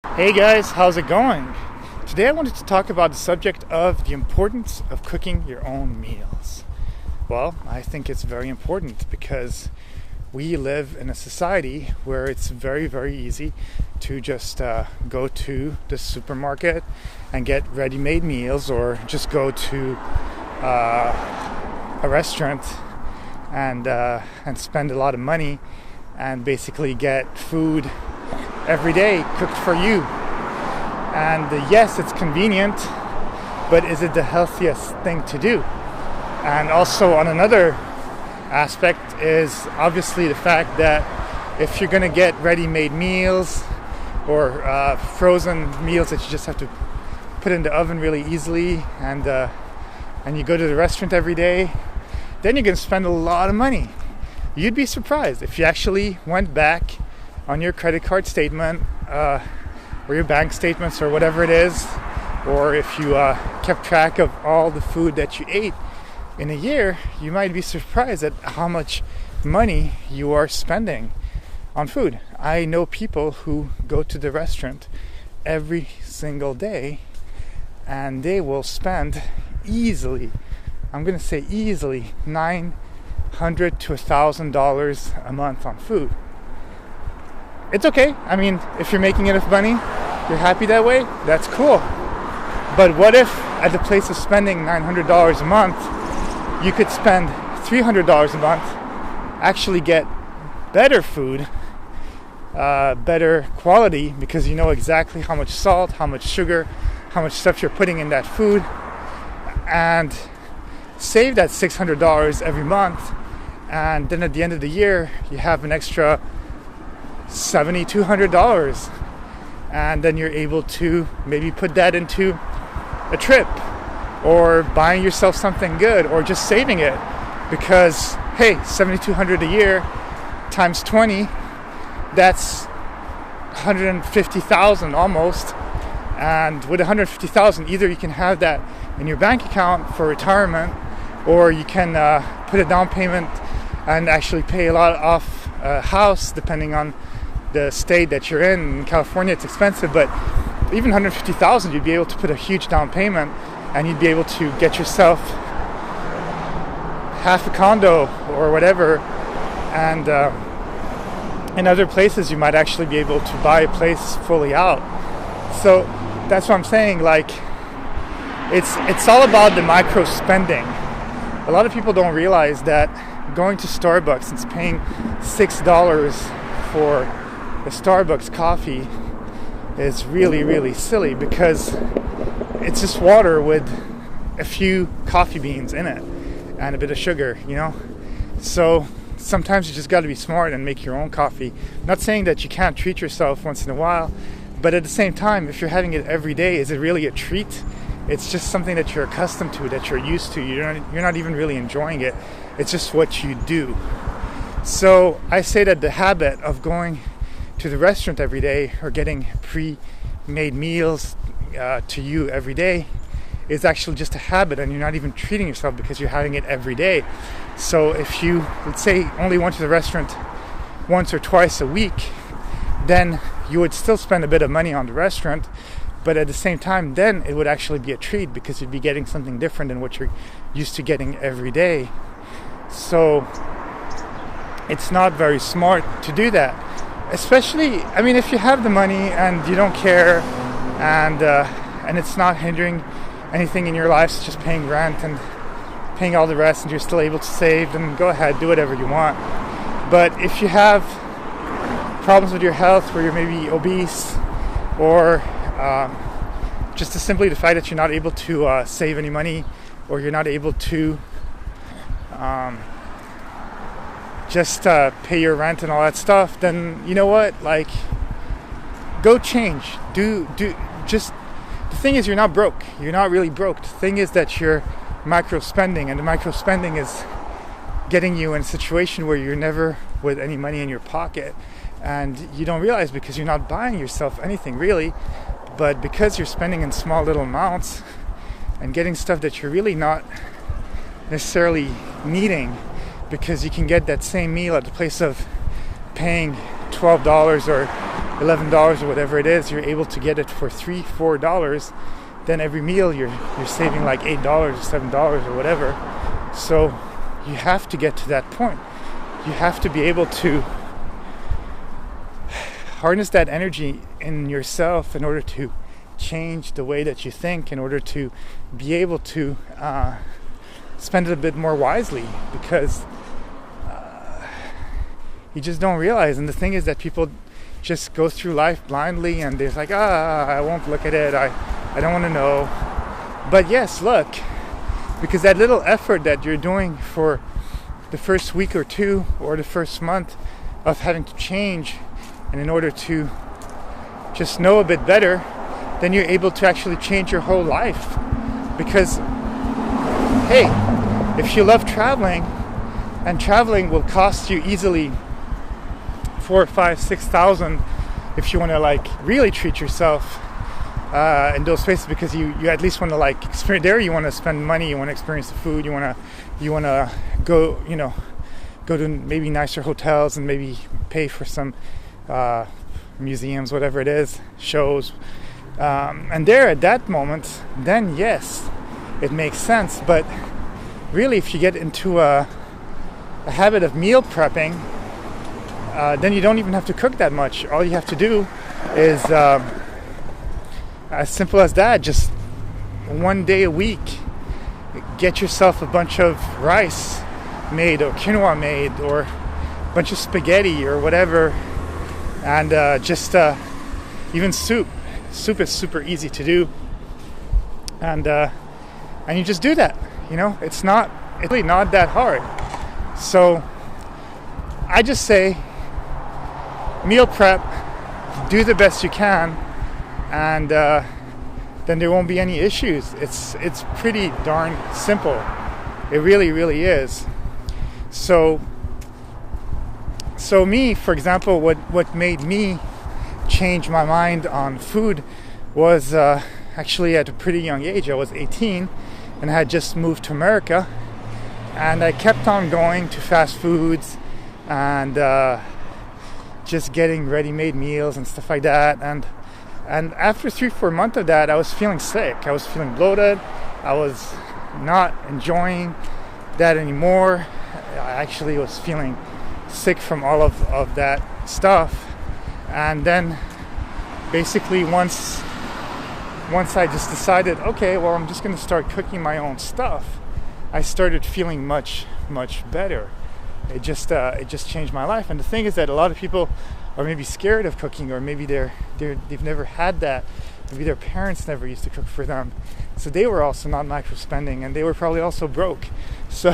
Hey guys, how's it going? Today I wanted to talk about the subject of the importance of cooking your own meals. Well, I think it's very important because we live in a society where it's very, very easy to just go to the supermarket and get ready-made meals, or just go to a restaurant and spend a lot of money and basically get food every day cooked for you. And yes, it's convenient, but is it the healthiest thing to do? And also, on another aspect, is obviously the fact that if you're going to get ready-made meals or frozen meals that you just have to put in the oven really easily, and you go to the restaurant every day, then you're going to spend a lot of money. You'd be surprised if you actually went back on your credit card statement, or your bank statements, or whatever it is, or if you kept track of all the food that you ate in a year, you might be surprised at how much money you are spending on food. I know people who go to the restaurant every single day, and they will spend easily, I'm going to say easily, $900 to $1,000 a month on food. It's okay. I mean, if you're making enough money, you're happy that way, that's cool. But what if at the place of spending $900 a month, you could spend $300 a month, actually get better food, better quality, because you know exactly how much salt, how much sugar, how much stuff you're putting in that food, and save that $600 every month, and then at the end of the year, you have an extra $7,200, and then you're able to maybe put that into a trip, or buying yourself something good, or just saving it, because hey, $7,200 a year times 20, that's $150,000 almost. And with $150,000, either you can have that in your bank account for retirement, or you can put a down payment and actually pay a lot off a house, depending on the state that you're in. In California, it's expensive, but even $150,000, you'd be able to put a huge down payment, and you'd be able to get yourself half a condo or whatever. And in other places, you might actually be able to buy a place fully out. So that's what I'm saying. Like, it's all about the micro spending. A lot of people don't realize that going to Starbucks and paying $6 for a Starbucks coffee is really, really silly, because it's just water with a few coffee beans in it and a bit of sugar, you know? So sometimes you just got to be smart and make your own coffee. Not saying that you can't treat yourself once in a while, but at the same time, if you're having it every day, is it really a treat? It's just something that you're accustomed to, that you're used to. You're not even really enjoying it. It's just what you do. So I say that the habit of going to the restaurant every day, or getting pre-made meals to you every day, is actually just a habit, and you're not even treating yourself because you're having it every day. So if you, let's say, only went to the restaurant once or twice a week, then you would still spend a bit of money on the restaurant, but at the same time, then it would actually be a treat, because you'd be getting something different than what you're used to getting every day. So it's not very smart to do that. Especially, I mean, if you have the money and you don't care, and it's not hindering anything in your life, such as paying rent and paying all the rest, and you're still able to save, then go ahead, do whatever you want. But if you have problems with your health, where you're maybe obese, or just simply the fact that you're not able to save any money, or you're not able to just pay your rent and all that stuff, then you know what? Like, go change. Just the thing is, you're not broke. You're not really broke. The thing is that you're micro spending, and the micro spending is getting you in a situation where you're never with any money in your pocket, and you don't realize, because you're not buying yourself anything really, but because you're spending in small little amounts and getting stuff that you're really not necessarily needing, because you can get that same meal at the place of paying $12 or $11 or whatever it is, you're able to get it for $3-4. Then every meal you're saving like $8 or $7 or whatever. So you have to get to that point. You have to be able to harness that energy in yourself in order to change the way that you think, in order to be able to spend it a bit more wisely, because you just don't realize. And the thing is that people just go through life blindly, and they're like, I won't look at it, I don't want to know. But yes, look, because that little effort that you're doing for the first week or two or the first month of having to change, and in order to just know a bit better, then you're able to actually change your whole life. Because, hey, if you love traveling, and traveling will cost you easily 4, 5, 6,000 if you want to like really treat yourself in those places, because you at least want to like experience there. You want to spend money, you want to experience the food, you want to go to maybe nicer hotels and maybe pay for some museums, whatever it is, shows. And there at that moment, then yes, it makes sense. But really, if you get into a habit of meal prepping, then you don't even have to cook that much. All you have to do is as simple as that. Just one day a week, get yourself a bunch of rice made, or quinoa made, or a bunch of spaghetti or whatever, and just even soup. Soup is super easy to do, and you just do that. It's really not that hard. So I just say, meal prep, do the best you can, and then there won't be any issues. It's pretty darn simple. It really, really is. So me, for example, what made me change my mind on food was actually at a pretty young age. I was 18 and I had just moved to America, and I kept on going to fast foods and just getting ready-made meals and stuff like that. And after 3-4 months of that, I was feeling sick. I was feeling bloated. I was not enjoying that anymore. I actually was feeling sick from all of that stuff. And then basically once I just decided, okay, well, I'm just going to start cooking my own stuff, I started feeling much, much better. It just changed my life. And the thing is that a lot of people are maybe scared of cooking, or maybe they've never had that. Maybe their parents never used to cook for them, so they were also not micro spending, and they were probably also broke. So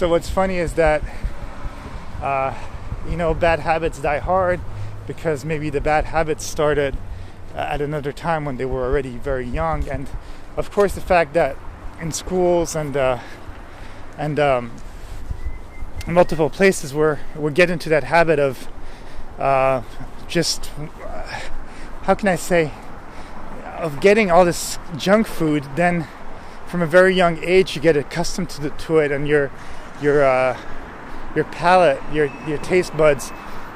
what's funny is that bad habits die hard, because maybe the bad habits started at another time when they were already very young. And of course, the fact that in schools and multiple places we're getting into that habit of how can I say, of getting all this junk food, then from a very young age you get accustomed to it, and your palate, your taste buds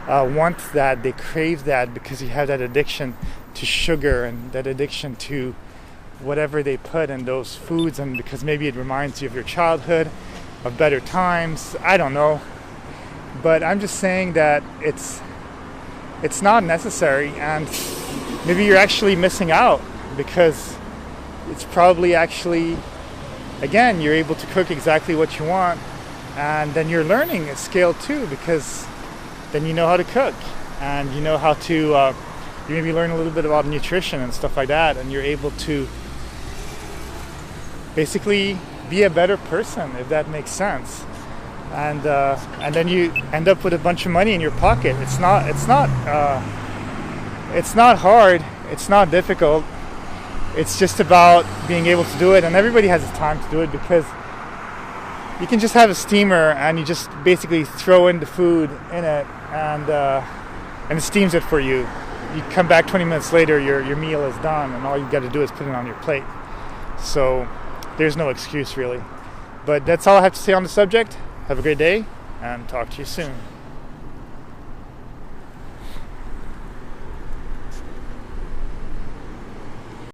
want that, they crave that, because you have that addiction to sugar and that addiction to whatever they put in those foods, and because maybe it reminds you of your childhood, of better times. I don't know, but I'm just saying that it's not necessary, and maybe you're actually missing out, because it's probably actually, again, you're able to cook exactly what you want, and then you're learning a skill too, because then you know how to cook, and you know how to you maybe learn a little bit about nutrition and stuff like that, and you're able to basically be a better person, if that makes sense. And then you end up with a bunch of money in your pocket. It's not hard. It's not difficult. It's just about being able to do it, and everybody has the time to do it, because you can just have a steamer and you just basically throw in the food in it, and it steams it for you. You come back 20 minutes later, your meal is done, and all you got to do is put it on your plate. So there's no excuse, really. But that's all I have to say on the subject. Have a great day, and talk to you soon.